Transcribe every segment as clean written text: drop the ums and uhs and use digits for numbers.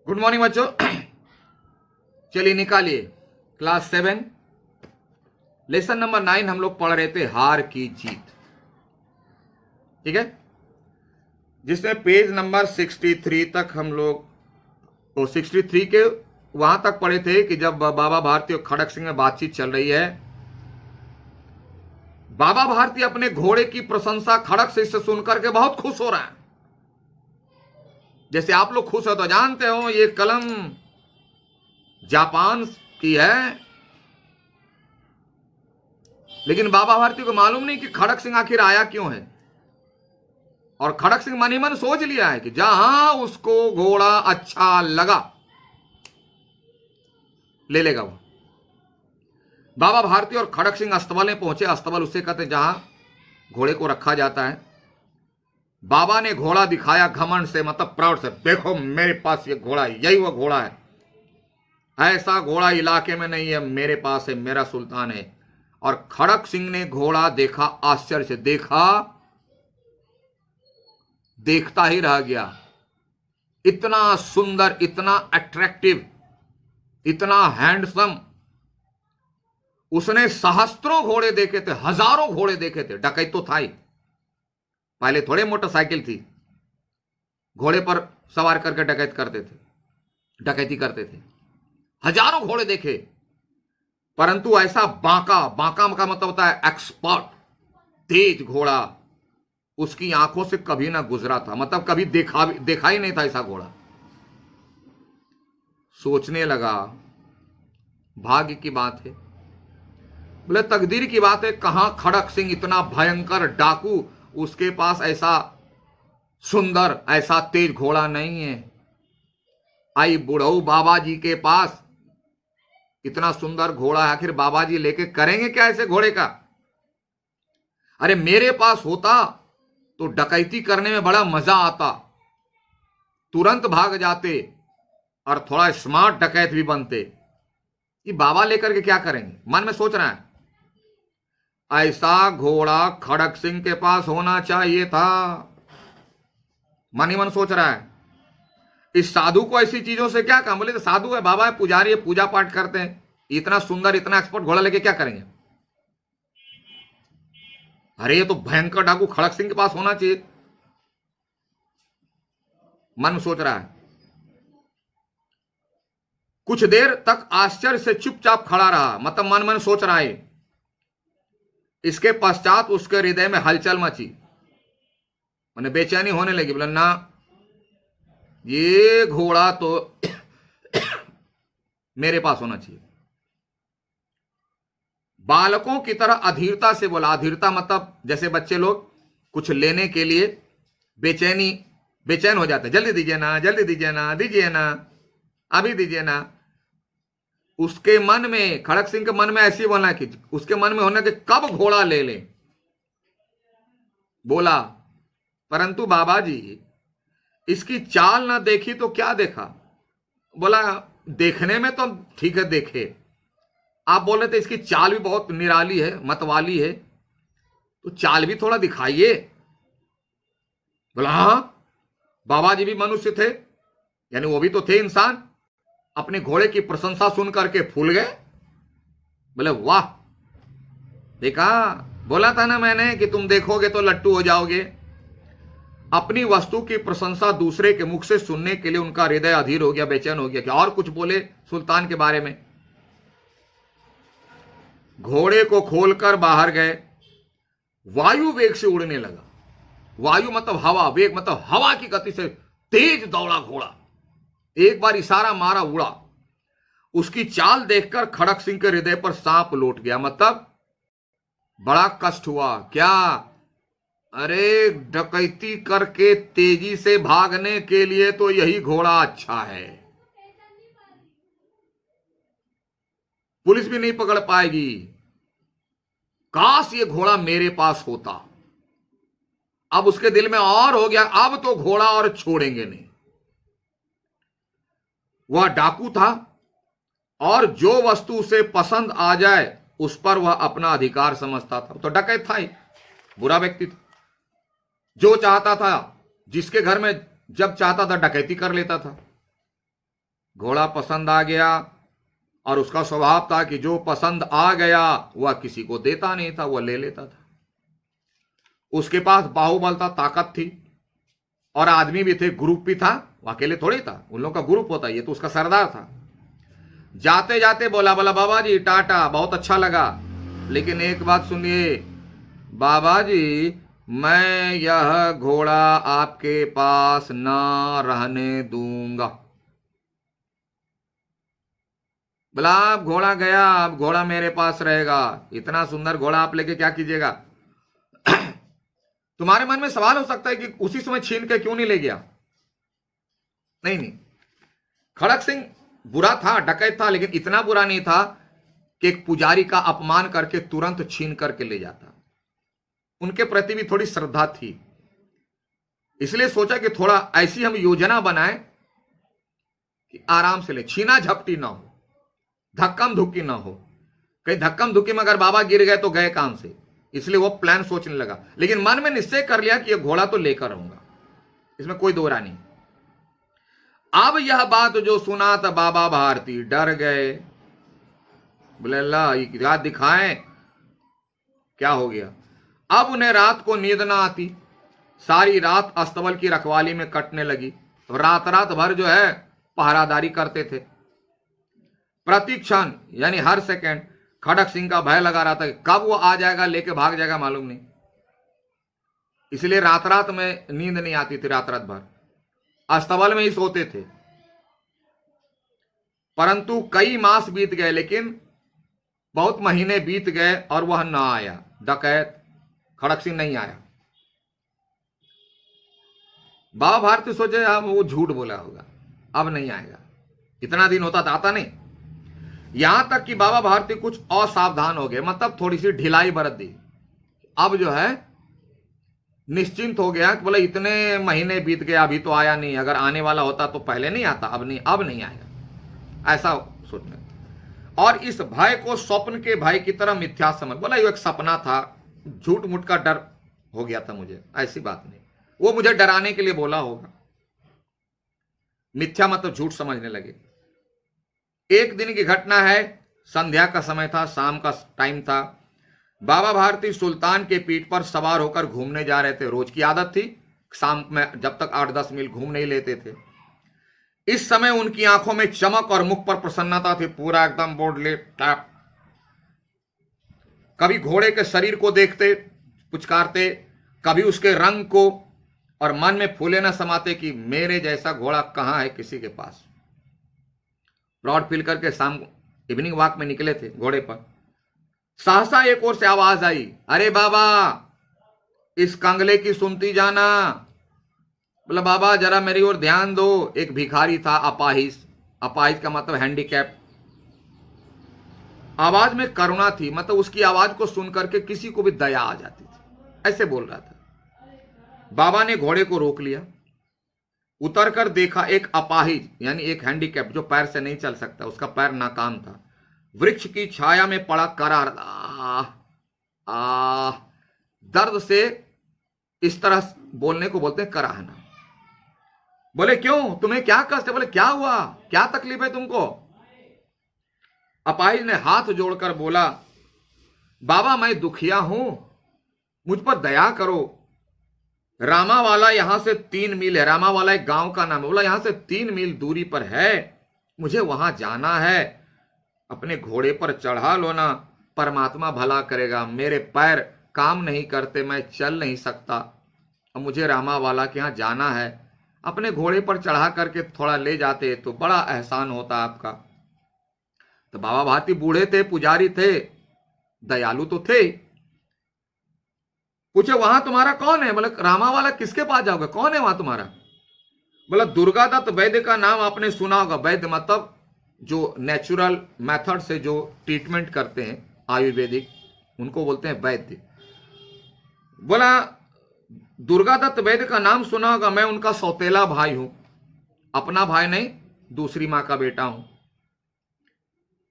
Good morning बच्चों। चलिए निकालिए क्लास 7 लेसन नंबर 9 हम लोग पढ़ रहे थे हार की जीत। ठीक है, जिसमें पेज नंबर 63 तक हम लोग 63 के वहां तक पढ़े थे कि जब बाबा भारती और खड़क सिंह में बातचीत चल रही है, बाबा भारती अपने घोड़े की प्रशंसा खड़क सिंह से सुनकर के बहुत खुश हो रहा है। जैसे आप लोग खुश हो तो जानते हो ये कलम जापान की है, लेकिन बाबा भारती को मालूम नहीं कि खड़क सिंह आखिर आया क्यों है। और खड़क सिंह मन ही मन सोच लिया है कि जहां उसको घोड़ा अच्छा लगा ले लेगा वो। बाबा भारती और खड़क सिंह अस्तबल में पहुंचे। अस्तबल उससे कहते जहां घोड़े को रखा जाता है। बाबा ने घोड़ा दिखाया घमंड से, मतलब प्राउड से, देखो मेरे पास ये घोड़ा है, यही वो घोड़ा है, ऐसा घोड़ा इलाके में नहीं है, मेरे पास है, मेरा सुल्तान है। और खड़क सिंह ने घोड़ा देखा, आश्चर्य से देखा, देखता ही रह गया। इतना सुंदर, इतना अट्रैक्टिव, इतना हैंडसम। उसने सहस्त्रों घोड़े देखे थे, हजारों घोड़े देखे थे। डकैत तो था ही, पहले थोड़े मोटरसाइकिल थी, घोड़े पर सवार करके डकैत करते थे, डकैती करते थे। हजारों घोड़े देखे, परंतु ऐसा बांका, बांका का मतलब होता है एक्सपर्ट, तेज घोड़ा उसकी आंखों से कभी ना गुजरा था, मतलब कभी देखा ही नहीं था ऐसा घोड़ा। सोचने लगा भाग्य की बात है, बोले तकदीर की बात है, कहां खड़क सिंह इतना भयंकर डाकू, उसके पास ऐसा सुंदर, ऐसा तेज घोड़ा नहीं है। आई बुढ़ऊ बाबा जी के पास इतना सुंदर घोड़ा है, आखिर बाबा जी लेके करेंगे क्या ऐसे घोड़े का। अरे मेरे पास होता तो डकैती करने में बड़ा मजा आता, तुरंत भाग जाते और थोड़ा स्मार्ट डकैत भी बनते। ये बाबा लेकर के क्या करेंगे, मन में सोच रहा है। ऐसा घोड़ा खड़क सिंह के पास होना चाहिए था, मन ही मन सोच रहा है। इस साधु को ऐसी चीजों से क्या काम, बोले तो साधु है, बाबा है, पुजारी है, पूजा पाठ करते हैं, इतना सुंदर, इतना एक्सपर्ट घोड़ा लेके क्या करेंगे। अरे ये तो भयंकर डाकू खड़क सिंह के पास होना चाहिए, मन सोच रहा है। कुछ देर तक आश्चर्य से चुपचाप खड़ा रहा, मतलब मन मन सोच रहा है। इसके पश्चात उसके हृदय में हलचल मची, मैंने बेचैनी होने लगी। बोला ना, ये घोड़ा तो मेरे पास होना चाहिए। बालकों की तरह अधीरता से बोला। अधीरता मतलब जैसे बच्चे लोग कुछ लेने के लिए बेचैन हो जाते, जल्दी दीजिए ना, जल्दी दीजिए ना, दीजिए ना, अभी दीजिए ना। उसके मन में, खड़क सिंह के मन में ऐसी बोलना कि उसके मन में होना कि कब घोड़ा ले ले, बोला। परंतु बाबा जी इसकी चाल ना देखी तो क्या देखा। बोला देखने में तो ठीक है, देखे, आप बोल रहे थे इसकी चाल भी बहुत निराली है, मतवाली है, तो चाल भी थोड़ा दिखाइए। बोला हाँ, बाबा जी भी मनुष्य थे, यानी वो भी तो थे इंसान। अपने घोड़े की प्रशंसा सुन करके फूल गए। बोले वाह, देखा, बोला था ना मैंने कि तुम देखोगे तो लट्टू हो जाओगे। अपनी वस्तु की प्रशंसा दूसरे के मुख से सुनने के लिए उनका हृदय अधीर हो गया, बेचैन हो गया कि और कुछ बोले सुल्तान के बारे में। घोड़े को खोलकर बाहर गए। वायु वेग से उड़ने लगा। वायु मतलब हवा, वेग मतलब हवा की गति से तेज दौड़ा घोड़ा। एक बार इशारा मारा, उड़ा। उसकी चाल देखकर खड़क सिंह के हृदय पर सांप लौट गया, मतलब बड़ा कष्ट हुआ। क्या, अरे डकैती करके तेजी से भागने के लिए तो यही घोड़ा अच्छा है, पुलिस भी नहीं पकड़ पाएगी। काश ये घोड़ा मेरे पास होता। अब उसके दिल में और हो गया, अब तो घोड़ा और छोड़ेंगे नहीं। वह डाकू था और जो वस्तु उसे पसंद आ जाए उस पर वह अपना अधिकार समझता था। तो डकैत था ही, बुरा व्यक्ति था, जो चाहता था, जिसके घर में जब चाहता था डकैती कर लेता था। घोड़ा पसंद आ गया, और उसका स्वभाव था कि जो पसंद आ गया वह किसी को देता नहीं था, वह ले लेता था। उसके पास बाहुबल था, ताकत थी, और आदमी भी थे, ग्रुप भी था, वो अकेले थोड़ी था, उन लोगों का ग्रुप होता, ये तो उसका सरदार था। जाते जाते बोला बोला बाबा जी टाटा, बहुत अच्छा लगा, लेकिन एक बात सुनिए बाबा जी, मैं यह घोड़ा आपके पास ना रहने दूंगा। बोला आप घोड़ा गया, अब घोड़ा मेरे पास रहेगा। इतना सुंदर घोड़ा आप लेके क्या कीजिएगा? तुम्हारे मन में सवाल हो सकता है कि उसी समय छीन के क्यों नहीं ले गया? नहीं नहीं, खड़क सिंह बुरा था, डकैत था, लेकिन इतना बुरा नहीं था कि एक पुजारी का अपमान करके तुरंत छीन करके ले जाता। उनके प्रति भी थोड़ी श्रद्धा थी, इसलिए सोचा कि थोड़ा ऐसी हम योजना बनाएं कि आराम से ले, छीना झपटी ना हो, धक्कम धुक्की ना हो। कहीं धक्कम धुक्की में अगर बाबा गिर गए तो गए काम से, इसलिए वो प्लान सोचने लगा। लेकिन मन में निश्चय कर लिया कि यह घोड़ा तो लेकर आऊंगा, इसमें कोई दो राय नहीं। अब यह बात जो सुना था बाबा भारती डर गए, बोले अल्लाह ये क्या दिखाएं, क्या हो गया? अब उन्हें रात को नींद ना आती, सारी रात अस्तबल की रखवाली में कटने लगी। रात रात भर जो है पहरादारी करते थे, प्रति क्षण यानी हर सेकंड खड़क सिंह का भय लगा रहा था कि कब वो आ जाएगा, लेके भाग जाएगा, मालूम नहीं। इसलिए रात रात में नींद नहीं आती थी, रात रात भर अस्तबल में ही सोते थे। परंतु कई मास बीत गए, लेकिन बहुत महीने बीत गए और वह ना आया, डकैत खड़क सिंह नहीं आया। बाबा भारती सोचे अब वो झूठ बोला होगा, अब नहीं आएगा, इतना दिन होता था आता नहीं। यहां तक कि बाबा भारती कुछ असावधान हो गए, मतलब थोड़ी सी ढिलाई बरत दी। अब जो है निश्चिंत हो गया कि बोले इतने महीने बीत गए, अभी तो आया नहीं, अगर आने वाला होता तो पहले नहीं आता, अब नहीं आएगा, ऐसा सोचने। और इस भय को स्वप्न के भय की तरह मिथ्या समझ, बोला ये एक सपना था, झूठ मूठ का डर हो गया था मुझे, ऐसी बात नहीं, वो मुझे डराने के लिए बोला होगा। मिथ्या मतलब झूठ समझने लगे। एक दिन की घटना है, संध्या का समय था, शाम का टाइम था। बाबा भारती सुल्तान के पीठ पर सवार होकर घूमने जा रहे थे। रोज की आदत थी, शाम में जब तक 8-10 मील घूम नहीं लेते थे। इस समय उनकी आंखों में चमक और मुख पर प्रसन्नता थी, पूरा एकदम बोल्डली टैप। कभी घोड़े के शरीर को देखते, पुचकारते, कभी उसके रंग को, और मन में फूले न समाते कि मेरे जैसा घोड़ा कहां है किसी के पास। ब्रॉड फील करके शाम इवनिंग वॉक में निकले थे घोड़े पर। सहसा एक ओर से आवाज आई, अरे बाबा इस कंगले की सुनती जाना। बोला बाबा जरा मेरी ओर ध्यान दो। एक भिखारी था, अपाहिज, अपाहिज का मतलब हैंडीकैप। आवाज में करुणा थी, मतलब उसकी आवाज को सुनकर के किसी को भी दया आ जाती थी, ऐसे बोल रहा था। बाबा ने घोड़े को रोक लिया, उतर कर देखा एक अपाहिज यानी एक हैंडीकैप जो पैर से नहीं चल सकता, उसका पैर नाकाम था, वृक्ष की छाया में पड़ा करार दर्द से इस तरह बोलने को बोलते हैं कराहना। बोले क्यों, तुम्हें क्या कष्ट है? बोले क्या हुआ, क्या तकलीफ है तुमको? अपाहिज ने हाथ जोड़कर बोला, बाबा मैं दुखिया हूं, मुझ पर दया करो। रामावाला यहां से 3 मील है, रामावाला एक गांव का नाम है। बोला यहां से 3 मील दूरी पर है, मुझे वहां जाना है, अपने घोड़े पर चढ़ा लो ना, परमात्मा भला करेगा। मेरे पैर काम नहीं करते, मैं चल नहीं सकता, अब मुझे रामावाला के यहां जाना है, अपने घोड़े पर चढ़ा करके थोड़ा ले जाते तो बड़ा एहसान होता आपका। तो बाबा भारती बूढ़े थे, पुजारी थे, दयालु तो थे। पूछे वहां तुम्हारा कौन है? बोले रामावाला किसके पास जाओगे, कौन है वहां तुम्हारा? बोला दुर्गा दत्त वैद्य का नाम आपने सुना होगा। वैद्य मतलब जो नेचुरल मेथड से जो ट्रीटमेंट करते हैं आयुर्वेदिक, उनको बोलते हैं वैद्य। बोला दुर्गा दत्त वैद्य का नाम सुना होगा, मैं उनका सौतेला भाई हूं, अपना भाई नहीं, दूसरी मां का बेटा हूं।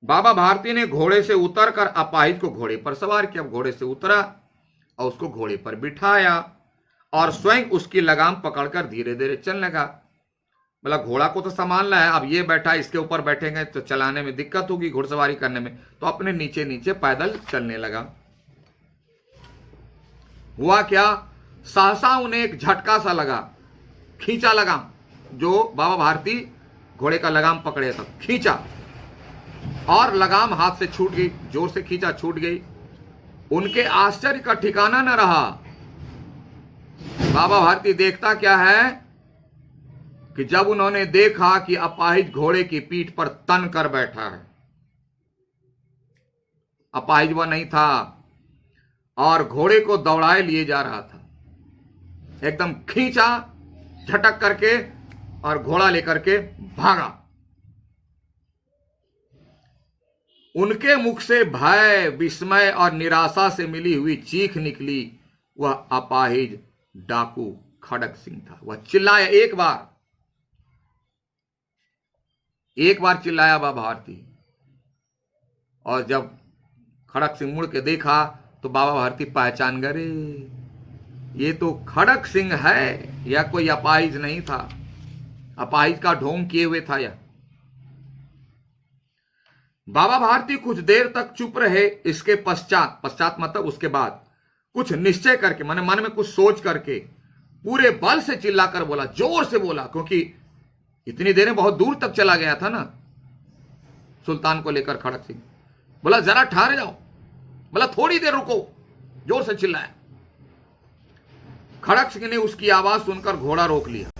बाबा भारती ने घोड़े से उतर कर अपाहिज को घोड़े पर सवार किया। घोड़े से उतरा और उसको घोड़े पर बिठाया और स्वयं उसकी लगाम पकड़कर धीरे धीरे चलने लगा। बोला घोड़ा को तो संभाल रहा है, अब ये बैठा इसके ऊपर बैठेंगे तो चलाने में दिक्कत होगी, घुड़सवारी करने में, तो अपने नीचे नीचे पैदल चलने लगा। हुआ क्या, सहसा उन्हें एक झटका सा लगा, खींचा लगाम, जो बाबा भारती घोड़े का लगाम पकड़े था, खींचा और लगाम हाथ से छूट गई, जोर से खींचा, छूट गई। उनके आश्चर्य का ठिकाना न रहा। बाबा भारती देखता क्या है कि जब उन्होंने देखा कि अपाहिज घोड़े की पीठ पर तन कर बैठा है, अपाहिज वह नहीं था और घोड़े को दौड़ाए लिए जा रहा था, एकदम खींचा झटक करके और घोड़ा लेकर के भागा। उनके मुख से भय, विस्मय और निराशा से मिली हुई चीख निकली। वह अपाहिज डाकू खड़क सिंह था। वह चिल्लाया, एक बार चिल्लाया बाबा भारती, और जब खड़क सिंह मुड़ के देखा तो बाबा भारती पहचान गए, ये तो खड़क सिंह है, या कोई अपाहिज नहीं था, अपाहिज का ढोंग किए हुए था यह। बाबा भारती कुछ देर तक चुप रहे। इसके पश्चात मतलब उसके बाद कुछ निश्चय करके, मन में कुछ सोच करके पूरे बल से चिल्लाकर बोला, जोर से बोला, क्योंकि इतनी देर में बहुत दूर तक चला गया था ना सुल्तान को लेकर। खड़क सिंह बोला, जरा ठहर जाओ, बोला थोड़ी देर रुको, जोर से चिल्लाया। खड़क सिंह ने उसकी आवाज सुनकर घोड़ा रोक लिया।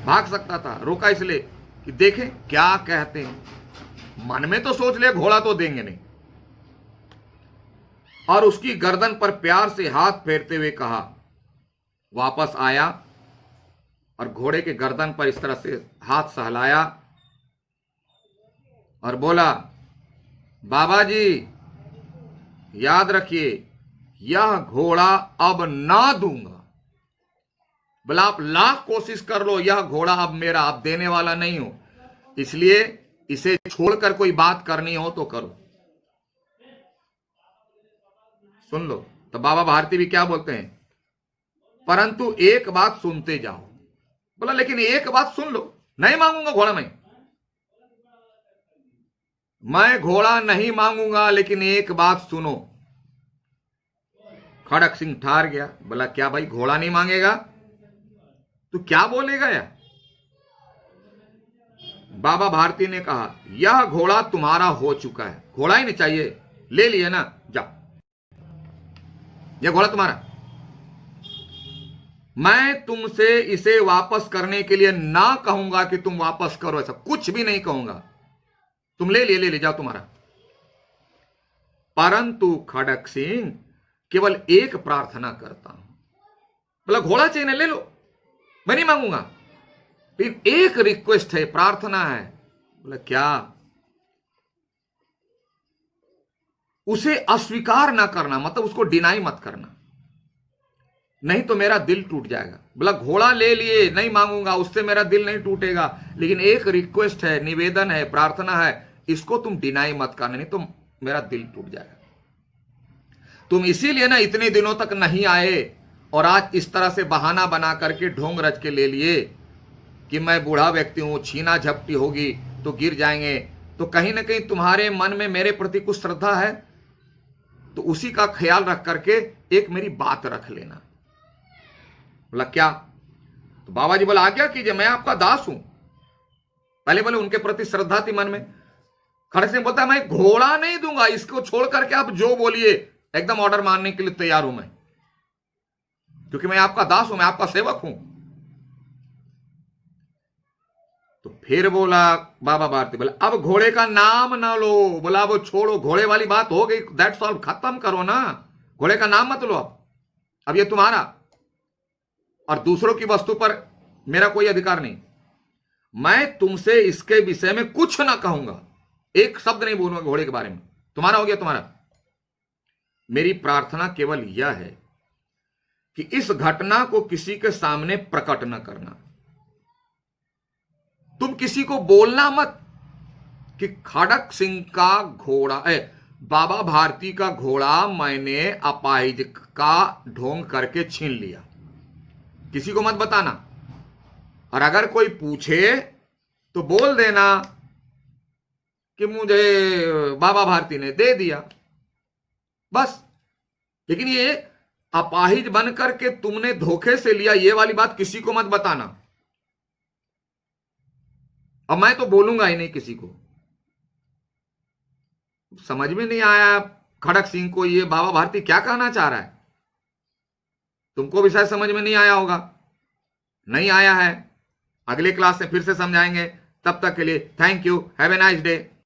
भाग सकता था, रोका इसलिए कि देखें क्या कहते हैं। मन में तो सोच ले घोड़ा तो देंगे नहीं, और उसकी गर्दन पर प्यार से हाथ फेरते हुए कहा। वापस आया और घोड़े के गर्दन पर इस तरह से हाथ सहलाया और बोला, बाबा जी याद रखिए, यह घोड़ा अब ना दूंगा। बोला, आप लाख कोशिश कर लो, यह घोड़ा अब मेरा, अब देने वाला नहीं हो, इसलिए इसे छोड़कर कोई बात करनी हो तो करो। सुन लो। तो बाबा भारती भी क्या बोलते हैं, परंतु एक बात सुनते जाओ। बोला, लेकिन एक बात सुन लो, नहीं मांगूंगा घोड़ा मैं घोड़ा नहीं मांगूंगा, लेकिन एक बात सुनो। खड़क सिंह ठहर गया। बोला, क्या भाई घोड़ा नहीं मांगेगा, तू क्या बोलेगा यार? बाबा भारती ने कहा, यह घोड़ा तुम्हारा हो चुका है, घोड़ा ही नहीं चाहिए, ले लिए ना, जाओ, यह घोड़ा तुम्हारा। मैं तुमसे इसे वापस करने के लिए ना कहूंगा कि तुम वापस करो, ऐसा कुछ भी नहीं कहूंगा, तुम ले ले जाओ, तुम्हारा। परंतु खड़क सिंह केवल एक प्रार्थना करता हूं। बोला, घोड़ा चाहिए ना, ले लो, मैं नहीं मांगूंगा, लेकिन एक रिक्वेस्ट है, प्रार्थना है। बोला, क्या? उसे अस्वीकार ना करना, मतलब उसको डिनाई मत करना, नहीं तो मेरा दिल टूट जाएगा। बोला, घोड़ा ले लिए, नहीं मांगूंगा, उससे मेरा दिल नहीं टूटेगा, लेकिन एक रिक्वेस्ट है, निवेदन है, प्रार्थना है, इसको तुम डिनाई मत करना, नहीं तो मेरा दिल टूट जाएगा। तुम इसीलिए ना इतने दिनों तक नहीं आए और आज इस तरह से बहाना बना करके ढोंग रच के ले लिए कि मैं बूढ़ा व्यक्ति हूं, छीना झपटी होगी तो गिर जाएंगे, तो कहीं ना कहीं तुम्हारे मन में मेरे प्रति कुछ श्रद्धा है, तो उसी का ख्याल रख करके एक मेरी बात रख लेना। बोला, क्या? तो बाबा जी बोला, आज्ञा कीजिए, मैं आपका दास हूं। पहले बोले उनके प्रति श्रद्धा थी मन में। खड़क सिंह बोलता है, मैं घोड़ा नहीं दूंगा, इसको छोड़ करके आप जो बोलिए, एकदम ऑर्डर मानने के लिए तैयार हूं मैं, क्योंकि मैं आपका दास हूं, मैं आपका सेवक हूं। तो फिर बोला बाबा भारती, बोला, अब घोड़े का नाम ना लो। बोला, वो छोड़ो, घोड़े वाली बात हो गई, दैट्स ऑल, खत्म करो ना, घोड़े का नाम मत लो। अब ये तुम्हारा, और दूसरों की वस्तु पर मेरा कोई अधिकार नहीं। मैं तुमसे इसके विषय में कुछ ना कहूंगा, एक शब्द नहीं बोलूंगा घोड़े के बारे में, तुम्हारा हो गया तुम्हारा। मेरी प्रार्थना केवल यह है कि इस घटना को किसी के सामने प्रकट न करना। तुम किसी को बोलना मत कि खड़क सिंह का घोड़ा, बाबा भारती का घोड़ा मैंने अपाहिज का ढोंग करके छीन लिया, किसी को मत बताना। और अगर कोई पूछे तो बोल देना कि मुझे बाबा भारती ने दे दिया, बस। लेकिन ये अपाहिज बन करके तुमने धोखे से लिया, ये वाली बात किसी को मत बताना। अब मैं तो बोलूंगा ही नहीं किसी को। समझ में नहीं आया खड़क सिंह को ये बाबा भारती क्या कहना चाह रहा है। तुमको भी शायद समझ में नहीं आया होगा। नहीं आया है, अगले क्लास से फिर से समझाएंगे। तब तक के लिए thank you, have a nice day.